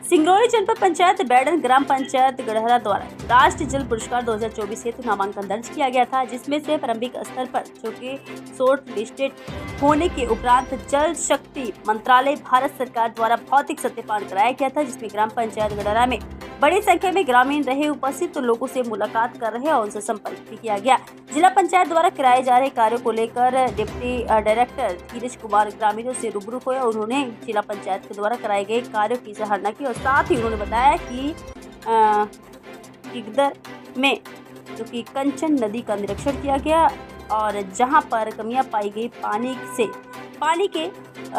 सिंगरौली जनपद पंचायत बैडन ग्राम पंचायत गढ़हरा द्वारा राष्ट्रीय जल पुरस्कार 2024 हेतु नामांकन दर्ज किया गया था, जिसमें से प्रारंभिक स्तर पर जो कि शॉर्ट लिस्टेड होने के उपरांत जल शक्ति मंत्रालय भारत सरकार द्वारा भौतिक सत्यापन कराया गया था, जिसमें ग्राम पंचायत गढ़हरा में बड़ी संख्या में ग्रामीण रहे उपस्थित तो लोगों से मुलाकात कर रहे और उनसे संपर्क भी किया गया। जिला पंचायत द्वारा कराए जा रहे कार्यों को लेकर डिप्टी डायरेक्टर धीरज कुमार ग्रामीणों से रूबरू हुए और उन्होंने जिला पंचायत के द्वारा कराए गए कार्यों की सराहना की और साथ ही उन्होंने बताया कि किगदर में जो कि कंचन नदी का निरीक्षण किया गया और जहां पर कमियां पाई गई पानी के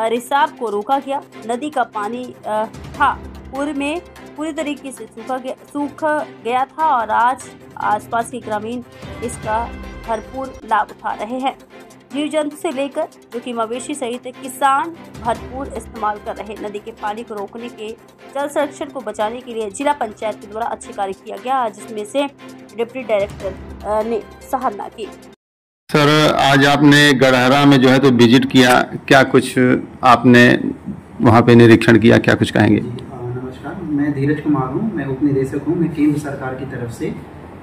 रिसाव को रोका गया। नदी का पानी था पूर्व में पूरी तरीके से सूख गया था और आज आसपास के ग्रामीण इसका भरपूर लाभ उठा रहे हैं। जीव जंतु से लेकर जो कि मवेशी सहित किसान भरपूर इस्तेमाल कर रहे। नदी के पानी को रोकने के जल संरक्षण को बचाने के लिए जिला पंचायत के द्वारा अच्छे कार्य किया गया, जिसमें से डिप्टी डायरेक्टर ने सराहना की। सर, आज आपने गढ़हरा में जो है तो विजिट किया, क्या कुछ आपने वहाँ पे निरीक्षण किया, क्या कुछ कहेंगे? नमस्कार, मैं धीरज कुमार हूँ, मैं उप निदेशक हूँ। मैं केंद्र सरकार की तरफ से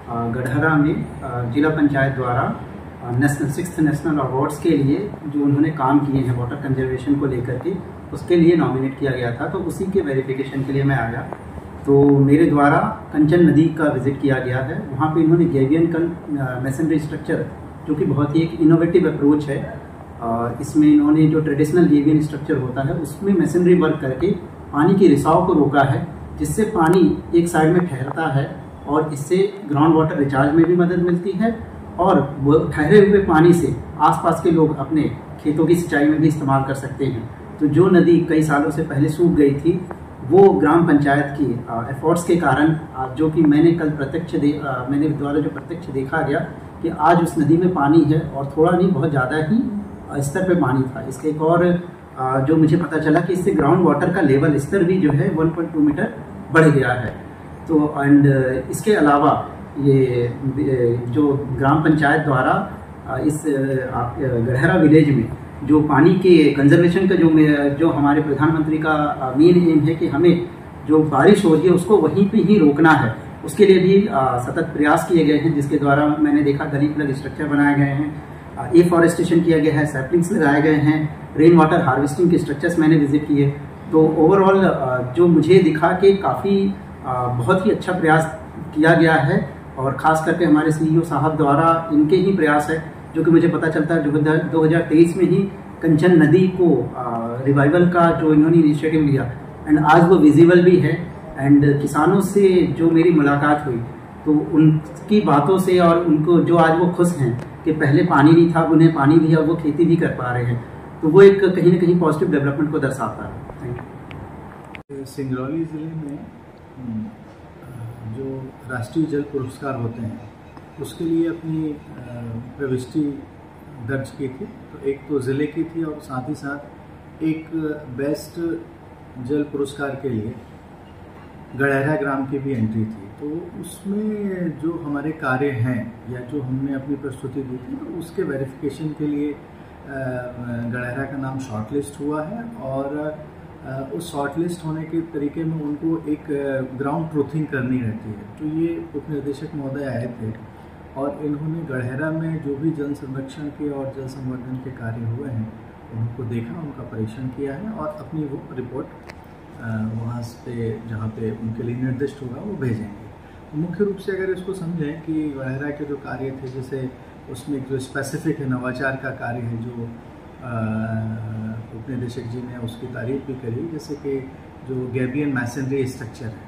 गढ़हरा में जिला पंचायत द्वारा सिक्स्थ नेशनल अवार्ड्स के लिए जो उन्होंने काम किए हैं वाटर कंजर्वेशन को लेकर के, उसके लिए नॉमिनेट किया गया था। तो उसी के वेरिफिकेशन के लिए मैं आया। तो मेरे द्वारा कंचन नदी का विजिट किया गया है। वहाँ पे इन्होंने गैबियन मैसनरी स्ट्रक्चर, जो कि बहुत ही एक इनोवेटिव अप्रोच है, इसमें इन्होंने जो ट्रेडिशनल गैबियन स्ट्रक्चर होता है उसमें मैसनरी वर्क करके पानी के रिसाव को रोका है, जिससे पानी एक साइड में ठहरता है और इससे ग्राउंड वाटर रिचार्ज में भी मदद मिलती है और ठहरे हुए पानी से आसपास के लोग अपने खेतों की सिंचाई में भी इस्तेमाल कर सकते हैं। तो जो नदी कई सालों से पहले सूख गई थी, वो ग्राम पंचायत की एफर्ट्स के कारण, जो कि मैंने कल मैंने द्वारा जो प्रत्यक्ष देखा गया कि आज उस नदी में पानी है और थोड़ा नहीं बहुत ज़्यादा ही स्तर पे पानी था। इसके एक और जो मुझे पता चला कि इससे ग्राउंड वाटर का लेवल स्तर भी जो है 1.2 मीटर बढ़ गया है। तो इसके अलावा ये जो ग्राम पंचायत द्वारा इस गढ़हरा विलेज में जो पानी के कंजर्वेशन का जो हमारे प्रधानमंत्री का मेन एम है कि हमें जो बारिश हो रही है उसको वहीं पे ही रोकना है, उसके लिए भी सतत प्रयास किए गए हैं, जिसके द्वारा मैंने देखा गली प्लग स्ट्रक्चर बनाए गए हैं, एफॉरेस्टेशन किया गया है, सैपलिंग्स लगाए गए हैं, रेन वाटर हार्वेस्टिंग के स्ट्रक्चर्स मैंने विजिट किए। तो ओवरऑल जो मुझे दिखा कि काफ़ी बहुत ही अच्छा प्रयास किया गया है और ख़ास करके हमारे सीईओ साहब द्वारा इनके ही प्रयास है, जो कि मुझे पता चलता है 2023 में ही कंचन नदी को रिवाइवल का जो इन्होंने इनिशिएटिव लिया एंड आज वो विजिबल भी है। एंड किसानों से जो मेरी मुलाकात हुई तो उनकी बातों से और उनको जो आज वो खुश हैं कि पहले पानी नहीं था, उन्हें पानी दिया, वो खेती भी कर पा रहे हैं, तो वो एक कहीं ना कहीं पॉजिटिव डेवलपमेंट को दर्शाता है। Thank you. सिंगरौली ज़िले में जो राष्ट्रीय जल पुरस्कार होते हैं उसके लिए अपनी प्रविष्टि दर्ज की थी। तो एक तो ज़िले की थी और साथ ही साथ एक बेस्ट जल पुरस्कार के लिए गढ़हरा ग्राम की भी एंट्री थी। तो उसमें जो हमारे कार्य हैं या जो हमने अपनी प्रस्तुति दी थी, तो उसके वेरिफिकेशन के लिए गढ़हरा का नाम शॉर्टलिस्ट हुआ है और उस शॉर्टलिस्ट होने के तरीके में उनको एक ग्राउंड ट्रूथिंग करनी रहती है। तो ये उप निदेशक महोदय आए थे और इन्होंने गढ़हरा में जो भी जल संरक्षण के और जल संवर्धन के कार्य हुए हैं उनको देखा, उनका परीक्षण किया है और अपनी वो रिपोर्ट वहाँ पे जहाँ पे उनके लिए निर्दिष्ट होगा वो भेजेंगे। तो मुख्य रूप से अगर इसको समझें कि गढ़हरा के जो कार्य थे, जैसे उसमें जो स्पेसिफिक है नवाचार का कार्य है, जो उप निदेशक जी ने उसकी तारीफ भी करी, जैसे कि जो गैबियन मैसनरी स्ट्रक्चर है,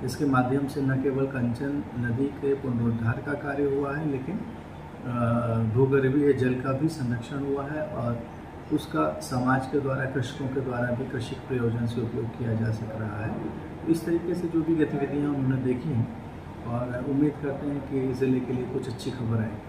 जिसके माध्यम से न केवल कंचन नदी के पुनरुद्धार का कार्य हुआ है, लेकिन भूगर्भीय जल का भी संरक्षण हुआ है और उसका समाज के द्वारा, कृषकों के द्वारा भी कृषि प्रयोजन से उपयोग किया जा सक रहा है। इस तरीके से जो भी गतिविधियाँ उन्होंने देखी और उम्मीद करते हैं कि ज़िले के लिए कुछ अच्छी खबर आएगी।